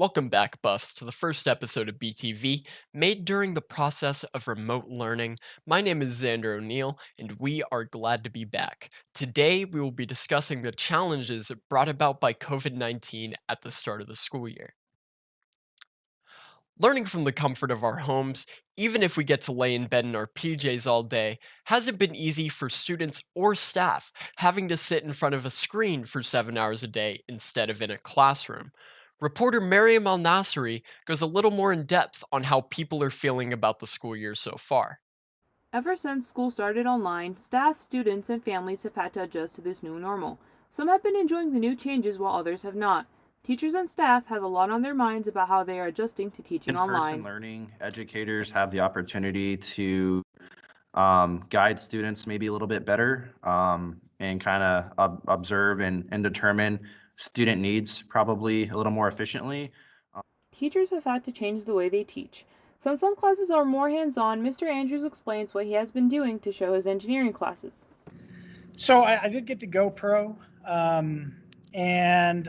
Welcome back, Buffs, to the first episode of BTV, made during the process of remote learning. My name is Xander O'Neill, and we are glad to be back. Today, we will be discussing the challenges brought about by COVID 19 at the start of the school year. Learning from the comfort of our homes, even if we get to lay in bed in our PJs all day, hasn't been easy for students or staff, having to sit in front of a screen for 7 hours a day instead of in a classroom. Reporter Mariam Al Nasri goes a little more in depth on how people are feeling about the school year so far. Ever since school started online, staff, students, and families have had to adjust to this new normal. Some have been enjoying the new changes while others have not. Teachers and staff have a lot on their minds about how they are adjusting to teaching In-person online. learning, educators have the opportunity to guide students maybe a little bit better and kind of observe and determine student needs probably a little more efficiently. Teachers have had to change the way they teach. Since some classes are more hands on, Mr. Andrews explains what he has been doing to show his engineering classes. So I did get the GoPro, and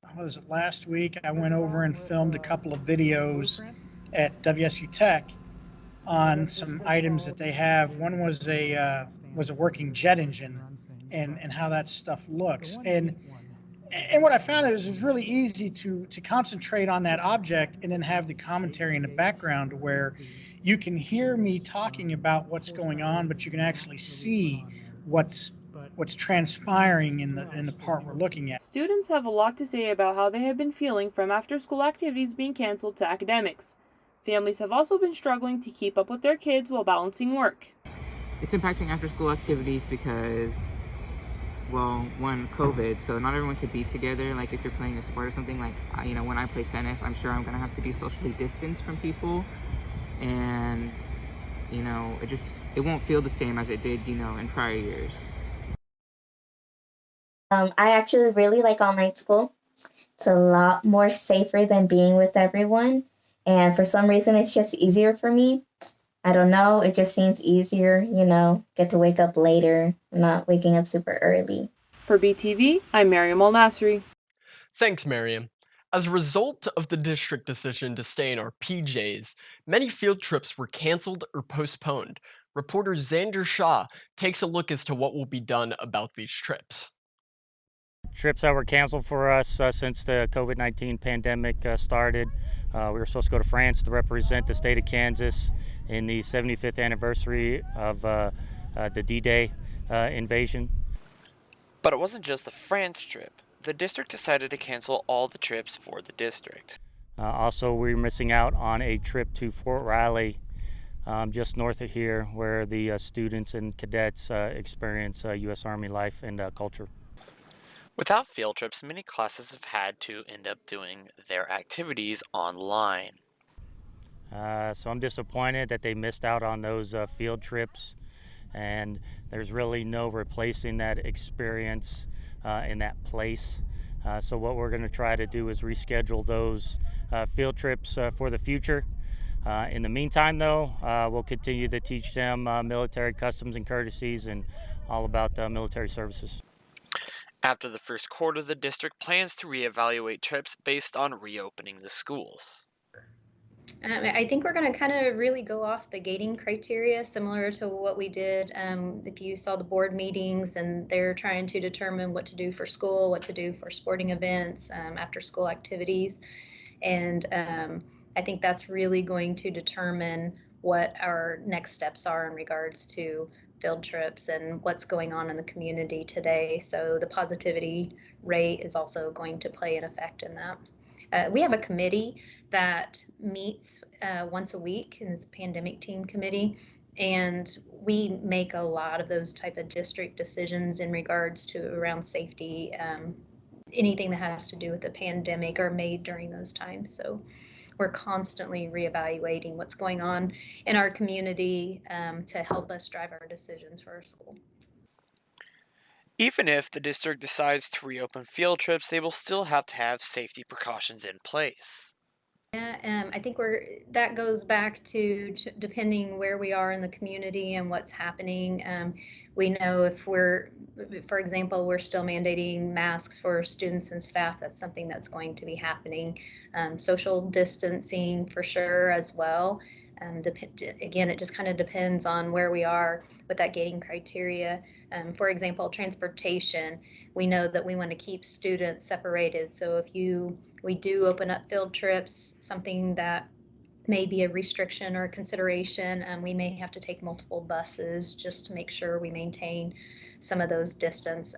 what was it last week? I went over and filmed a couple of videos at WSU Tech on some items that they have. One was a working jet engine, and how that stuff looks. And what I found is it was really easy to concentrate on that object and then have the commentary in the background where you can hear me talking about what's going on, but you can actually see what's transpiring in the part we're looking at. Students have a lot to say about how they have been feeling from after school activities being canceled to academics. Families have also been struggling to keep up with their kids while balancing work. It's impacting after school activities because, well, one, COVID, so not everyone could be together. Like if you're playing a sport or something, like, when I play tennis, I'm sure I'm going to have to be socially distanced from people. And, it won't feel the same as it did, in prior years. I actually really like online school. It's a lot more safer than being with everyone. And for some reason, it's just easier for me. I don't know. It just seems easier, get to wake up later, not waking up super early. For BTV, I'm Mariam Al Nasri. Thanks, Mariam. As a result of the district decision to stay in our PJs, many field trips were canceled or postponed. Reporter Xander Shaw takes a look as to what will be done about these trips. Trips that were canceled for us since the COVID-19 pandemic started. We were supposed to go to France to represent the state of Kansas in the 75th anniversary of the D-Day invasion. But it wasn't just the France trip. The district decided to cancel all the trips for the district. Also, we were missing out on a trip to Fort Riley, just north of here, where the students and cadets experience U.S. Army life and culture. Without field trips, many classes have had to end up doing their activities online. So I'm disappointed that they missed out on those field trips, and there's really no replacing that experience in that place. So what we're going to try to do is reschedule those field trips for the future. In the meantime, though, we'll continue to teach them military customs and courtesies and all about military services. After the first quarter, the district plans to reevaluate trips based on reopening the schools. I think we're going to kind of really go off the gating criteria, similar to what we did. If you saw the board meetings, and they're trying to determine what to do for school, what to do for sporting events, after school activities. And I think that's really going to determine what our next steps are in regards to field trips and what's going on in the community today. So the positivity rate is also going to play an effect in that. We have a committee that meets once a week, in this pandemic team committee, and we make a lot of those type of district decisions in regards to around safety. Anything that has to do with the pandemic are made during those times. So we're constantly reevaluating what's going on in our community to help us drive our decisions for our school. Even if the district decides to reopen field trips, they will still have to have safety precautions in place. Yeah, I think that goes back to depending where we are in the community and what's happening. We know if for example, we're still mandating masks for students and staff, that's something that's going to be happening. Social distancing for sure as well. Again, it just kind of depends on where we are with that gating criteria. For example, transportation, we know that we want to keep students separated. So if we do open up field trips, something that may be a restriction or a consideration, we may have to take multiple buses just to make sure we maintain some of those distance.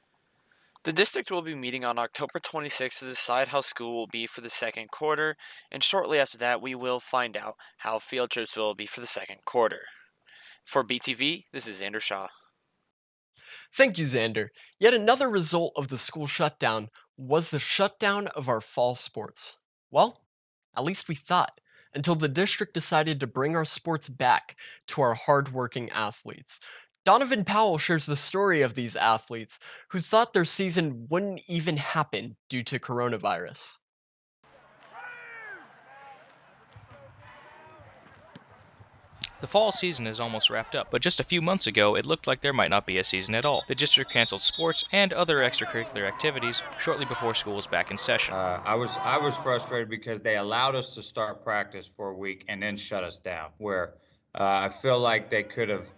The district will be meeting on October 26th to decide how school will be for the second quarter, and shortly after that, we will find out how field trips will be for the second quarter. For BTV, this is Xander Shaw. Thank you, Xander. Yet another result of the school shutdown was the shutdown of our fall sports. Well, at least we thought, until the district decided to bring our sports back to our hardworking athletes. Donovan Powell shares the story of these athletes who thought their season wouldn't even happen due to coronavirus. The fall season is almost wrapped up, but just a few months ago, it looked like there might not be a season at all. The district canceled sports and other extracurricular activities shortly before school was back in session. I was frustrated because they allowed us to start practice for a week and then shut us down. Where I feel like they could have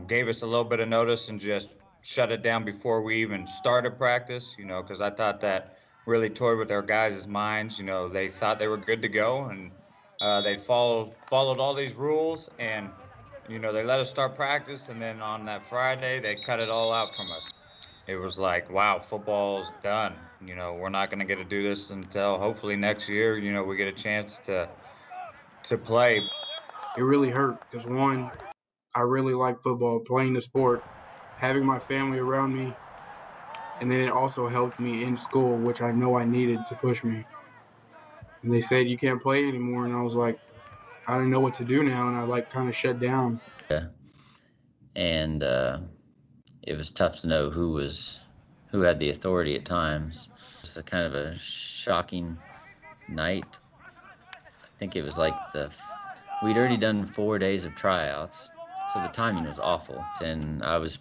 gave us a little bit of notice and just shut it down before we even started practice. Because I thought that really toyed with our guys' minds. They thought they were good to go and. They followed all these rules, and they let us start practice, and then on that Friday they cut it all out from us. It was like, wow, football's done. We're not going to get to do this until hopefully next year. We get a chance to play. It really hurt because one, I really like football, playing the sport, having my family around me, and then it also helped me in school, which I know I needed to push me. And they said you can't play anymore, and I was like, I didn't know what to do now, and I kind of shut down. And it was tough to know who had the authority at times. It was a kind of a shocking night. I think it was like we'd already done 4 days of tryouts, so the timing was awful, and I was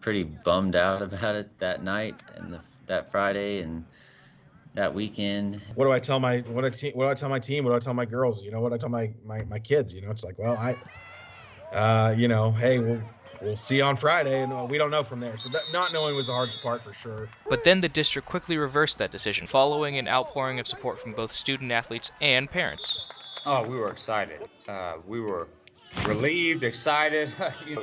pretty bummed out about it that night and that Friday and that weekend. What do I tell my team? What do I tell my girls? What do I tell my kids? It's like, well, hey, we'll see you on Friday, and we don't know from there. So not knowing was the hardest part for sure. But then the district quickly reversed that decision, following an outpouring of support from both student athletes and parents. Oh, we were excited. We were relieved, excited,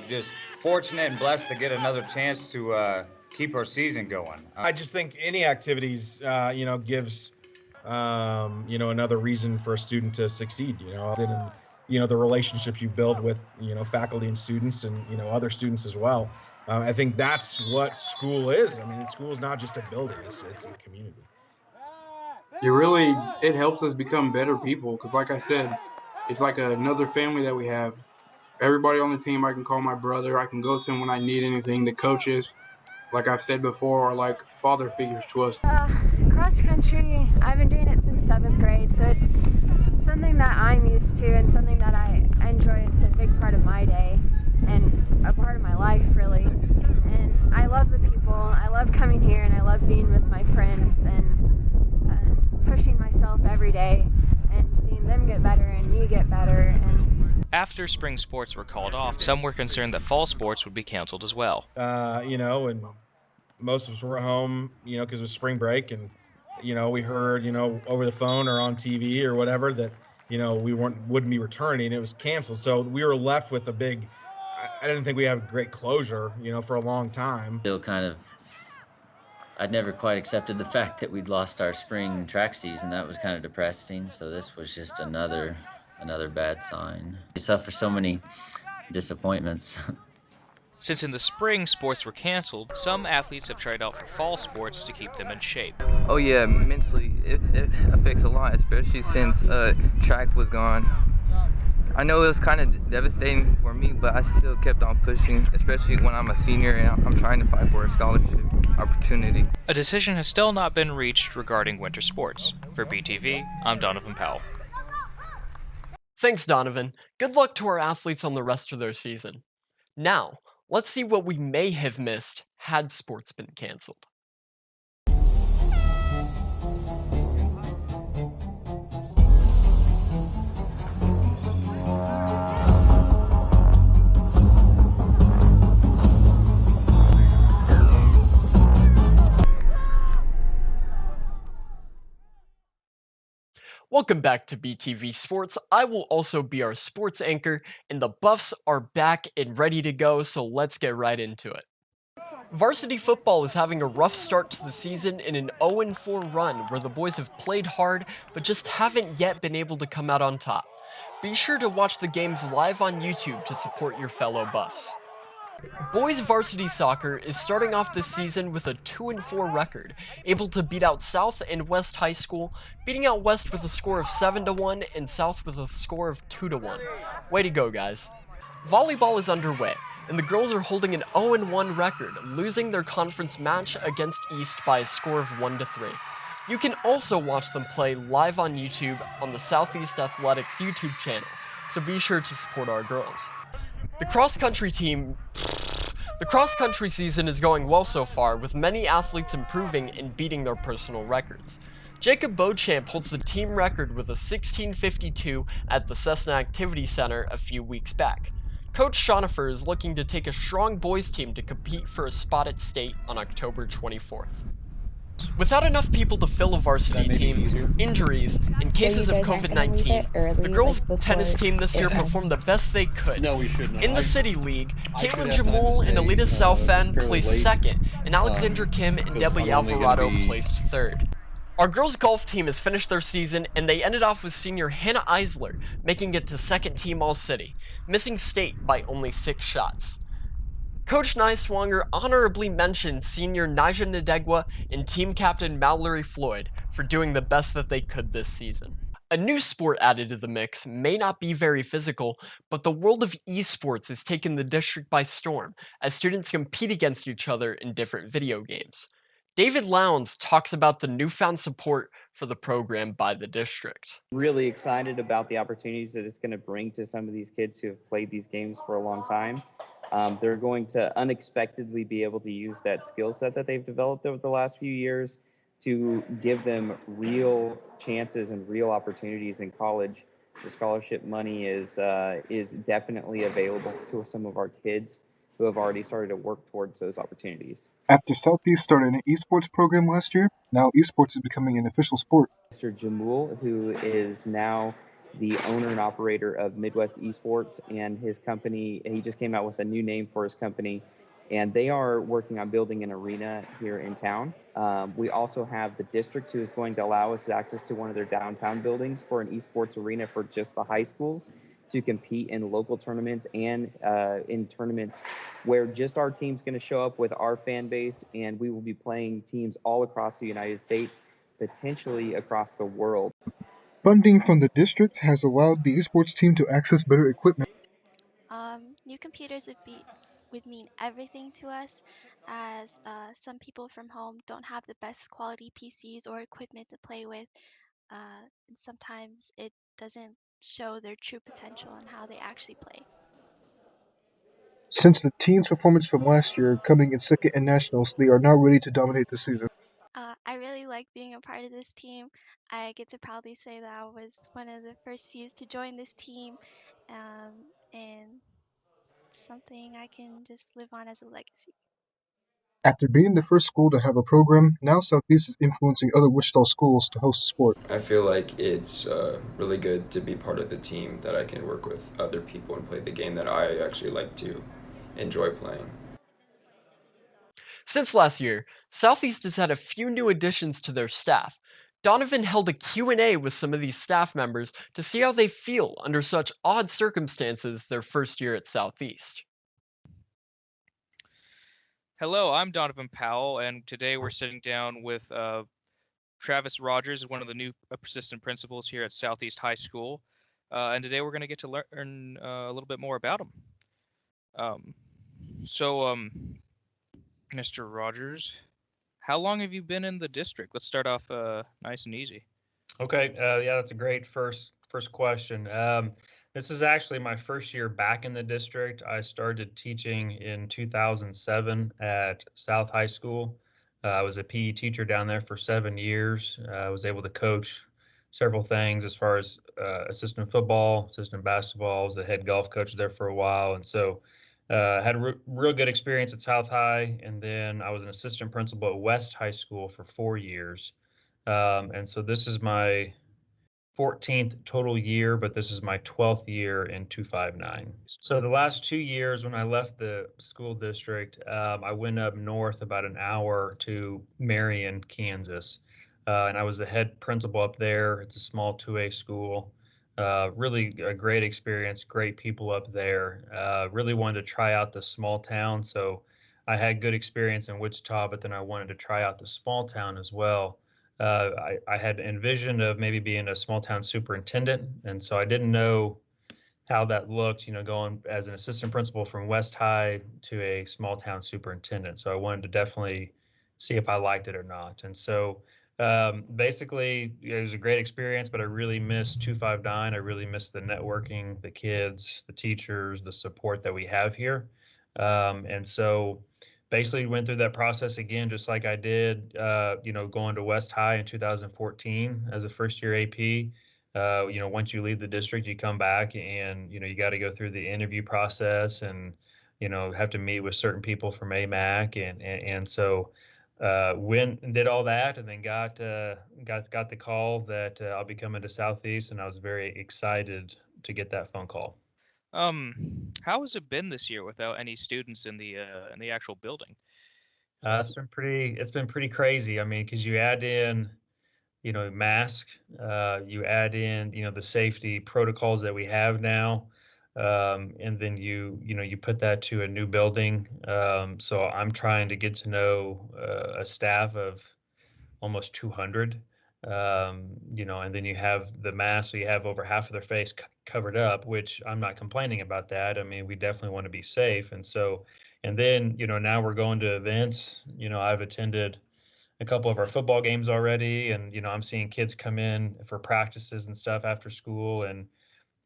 just fortunate and blessed to get another chance to keep our season going. I just think any activities, gives, another reason for a student to succeed, and, the relationships you build with, faculty and students and, other students as well. I think that's what school is. I mean, school is not just a building, it's a community. It helps us become better people because, like I said, it's like another family that we have. Everybody on the team, I can call my brother. I can go to him when I need anything. The coaches, like I've said before, are like father figures to us. Cross country, I've been doing it since 7th grade, so it's something that I'm used to and something that I enjoy. It's a big part of my day and a part of my life, really. And I love the people. I love coming here, and I love being with my friends and pushing myself every day and seeing them get better and me get better. And after spring sports were called off, some were concerned that fall sports would be canceled as well. And most of us were at home, because it was spring break, and we heard, over the phone or on TV or whatever that, we wouldn't be returning. It was canceled. So we were left with a big, I didn't think we had great closure, for a long time. Still I'd never quite accepted the fact that we'd lost our spring track season. That was kind of depressing. So this was just another bad sign. We suffer so many disappointments. Since in the spring sports were canceled, some athletes have tried out for fall sports to keep them in shape. Oh yeah, mentally it affects a lot, especially since track was gone. I know it was kind of devastating for me, but I still kept on pushing, especially when I'm a senior and I'm trying to fight for a scholarship opportunity. A decision has still not been reached regarding winter sports. For BTV, I'm Donovan Powell. Thanks, Donovan. Good luck to our athletes on the rest of their season. Now, let's see what we may have missed had sports been canceled. Welcome back to BTV Sports. I will also be our sports anchor, and the Buffs are back and ready to go, so let's get right into it. Varsity football is having a rough start to the season in an 0-4 run where the boys have played hard but just haven't yet been able to come out on top. Be sure to watch the games live on YouTube to support your fellow Buffs. Boys varsity soccer is starting off this season with a 2-4 record, able to beat out South and West High School, beating out West with a score of 7-1 and South with a score of 2-1. Way to go, guys. Volleyball is underway, and the girls are holding an 0-1 record, losing their conference match against East by a score of 1-3. You can also watch them play live on YouTube on the Southeast Athletics YouTube channel, so be sure to support our girls. The cross-country season is going well so far, with many athletes improving and beating their personal records. Jacob Beauchamp holds the team record with a 16:52 at the Cessna Activity Center a few weeks back. Coach Schonifer is looking to take a strong boys team to compete for a spot at state on October 24th. Without enough people to fill a varsity team, injuries, and cases of COVID-19, the girls' tennis team this year performed the best they could. In the City League, Caitlin Jamul and Alita Salfen placed second, and Alexandra Kim and Debbie Alvarado placed third. Our girls' golf team has finished their season, and they ended off with senior Hannah Eisler making it to second team All-City, missing state by only 6 shots. Coach Niswanger honorably mentioned senior Nija Nadegwa and team captain Mallory Floyd for doing the best that they could this season. A new sport added to the mix may not be very physical, but the world of esports has taken the district by storm as students compete against each other in different video games. David Lowndes talks about the newfound support for the program by the district. Really excited about the opportunities that it's going to bring to some of these kids who have played these games for a long time. They're going to unexpectedly be able to use that skill set that they've developed over the last few years to give them real chances and real opportunities in college. The scholarship money is definitely available to some of our kids who have already started to work towards those opportunities. After Southeast started an esports program last year, now esports is becoming an official sport. Mr. Jamul, who is now the owner and operator of Midwest Esports, and his company, he just came out with a new name for his company, and they are working on building an arena here in town. We also have the district, who is going to allow us access to one of their downtown buildings for an esports arena for just the high schools to compete in local tournaments and in tournaments where just our team's going to show up with our fan base, and we will be playing teams all across the United States, potentially across the world. Funding from the district has allowed the esports team to access better equipment. New computers would mean everything to us, as some people from home don't have the best quality PCs or equipment to play with, and sometimes it doesn't show their true potential and how they actually play. Since the team's performance from last year coming in second in nationals, they are now ready to dominate the season. I really like being a part of this team. I get to proudly say that I was one of the first few to join this team, and something I can just live on as a legacy. After being the first school to have a program, now Southeast is influencing other Wichita schools to host the sport. I feel like it's really good to be part of the team, that I can work with other people and play the game that I actually like to enjoy playing. Since last year, Southeast has had a few new additions to their staff. Donovan held a Q&A with some of these staff members to see how they feel under such odd circumstances their first year at Southeast. Hello, I'm Donovan Powell, and today we're sitting down with Travis Rogers, one of the new assistant principals here at Southeast High School. And today we're going to get to learn a little bit more about him. Mr. Rogers, how long have you been in the district? Let's start off nice and easy. Okay, yeah, that's a great first first question. This is actually my first year back in the district. I started teaching in 2007 at South High School. I was a PE teacher down there for 7 years. I was able to coach several things as far as assistant football, assistant basketball. I was the head golf coach there for a while, and so had a real good experience at South High. And then I was an assistant principal at West High School for 4 years. And so this is my 14th total year, but this is my 12th year in 259. So the last 2 years when I left the school district, I went up north about an hour to Marion, Kansas. And I was the head principal up there. It's a small 2A school. Really a great experience, great people up there. Really wanted to try out the small town. So I had good experience in Wichita, but then I wanted to try out the small town as well. I had envisioned of maybe being a small town superintendent, and so I didn't know how that looked, going as an assistant principal from West High to a small town superintendent. So I wanted to definitely see if I liked it or not. And so basically, it was a great experience, but I really missed 259. I really missed the networking, the kids, the teachers, the support that we have here. And so basically went through that process again, just like I did, going to West High in 2014 as a first year AP. Once you leave the district, you come back and, you got to go through the interview process and, have to meet with certain people from AMAC. And so went and did all that and then got the call that I'll be coming to Southeast. And I was very excited to get that phone call. How has it been this year without any students in the actual building? It's been pretty crazy. I mean, because you add in, mask, you add in, the safety protocols that we have now, and then you put that to a new building. So I'm trying to get to know a staff of almost 200. And then you have the mask, so you have over half of their face covered up, which I'm not complaining about that. I mean, we definitely want to be safe. And then, now we're going to events. I've attended a couple of our football games already, and, I'm seeing kids come in for practices and stuff after school. And,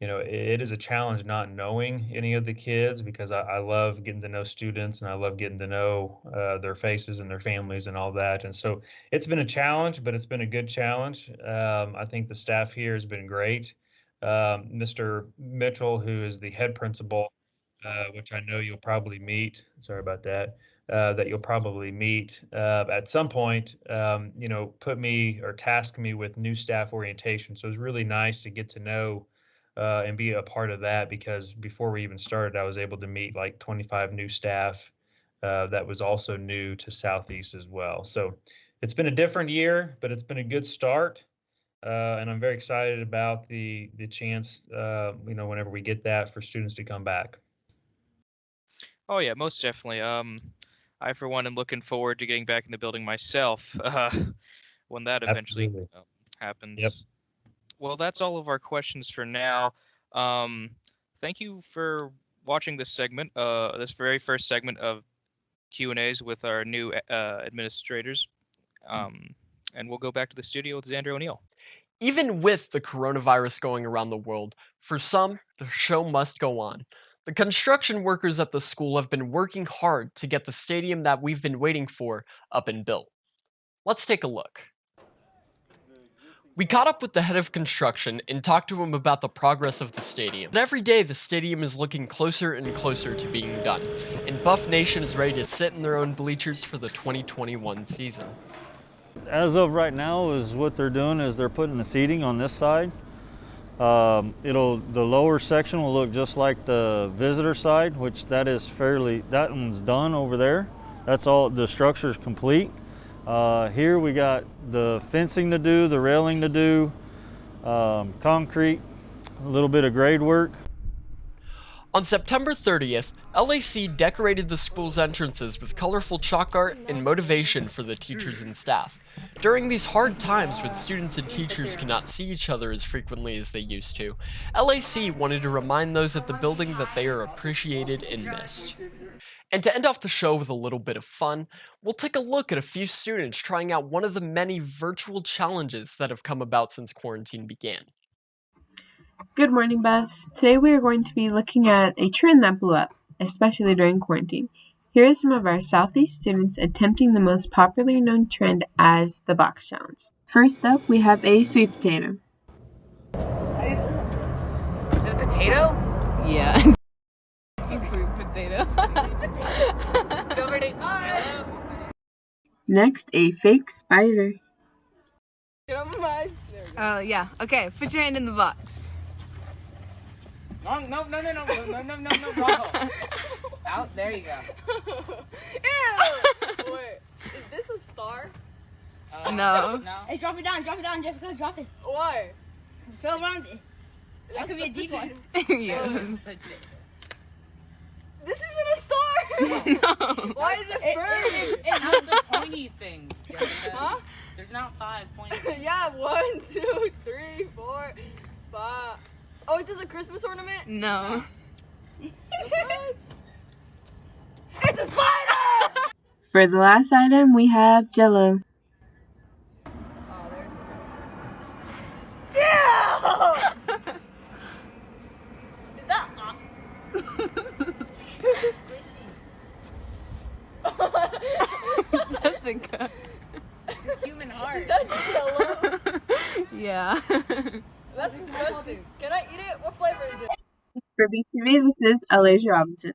it is a challenge not knowing any of the kids because I love getting to know students and I love getting to know their faces and their families and all that. And so it's been a challenge, but it's been a good challenge. I think the staff here has been great. Mr. Mitchell, who is the head principal, which I know you'll probably meet. Sorry about that. That you'll probably meet at some point. Put me or task me with new staff orientation. So it's really nice to get to know and be a part of that because before we even started, I was able to meet like 25 new staff that was also new to Southeast as well. So it's been a different year, but it's been a good start. And I'm very excited about the chance, whenever we get that for students to come back. Oh yeah, most definitely. I for one am looking forward to getting back in the building myself when that eventually happens. Yep. Well, that's all of our questions for now. Thank you for watching this segment, this very first segment of Q&As with our new administrators. And we'll go back to the studio with Xander O'Neill. Even with the coronavirus going around the world, for some, the show must go on. The construction workers at the school have been working hard to get the stadium that we've been waiting for up and built. Let's take a look. We caught up with the head of construction and talked to him about the progress of the stadium. And every day the stadium is looking closer and closer to being done, and Buff Nation is ready to sit in their own bleachers for the 2021 season. As of right now, is what they're doing is they're putting the seating on this side. The lower section will look just like the visitor side, which that one's done over there. That's all, the structure's complete. Here we got the fencing to do, the railing to do, concrete, a little bit of grade work. On September 30th, LAC decorated the school's entrances with colorful chalk art and motivation for the teachers and staff. During these hard times when students and teachers cannot see each other as frequently as they used to, LAC wanted to remind those at the building that they are appreciated and missed. And to end off the show with a little bit of fun, we'll take a look at a few students trying out one of the many virtual challenges that have come about since quarantine began. Good morning, Buffs. Today we are going to be looking at a trend that blew up, especially during quarantine. Here are some of our Southeast students attempting the most popularly known trend as the box challenge. First up, we have a sweet potato. Is it a potato? Yeah. It's a sweet potato. Covered in jello. Next, a fake spider. Get on my eyes. Oh, yeah. Okay, put your hand in the box. No, wrong. Out, there you go. Ew! Wait, is this a star? No. Hey, drop it down, Jessica, drop it. Why? Feel around it. That could be a decoy. Yeah. This isn't a star! No. Why is it burning? It's not the pointy things, Jessica. Huh? There's not 5 pointy things. Yeah, 1, 2, 3, 4, 5. Oh, is this a Christmas ornament? No. It's a spider! For the last item, we have Jello. Yeah! Is that squishy? Jessica. It's a human heart. Is that Jello? Yeah. That's disgusting. Can I eat it? What flavor is it? For BTV, this is Alasia Robinson.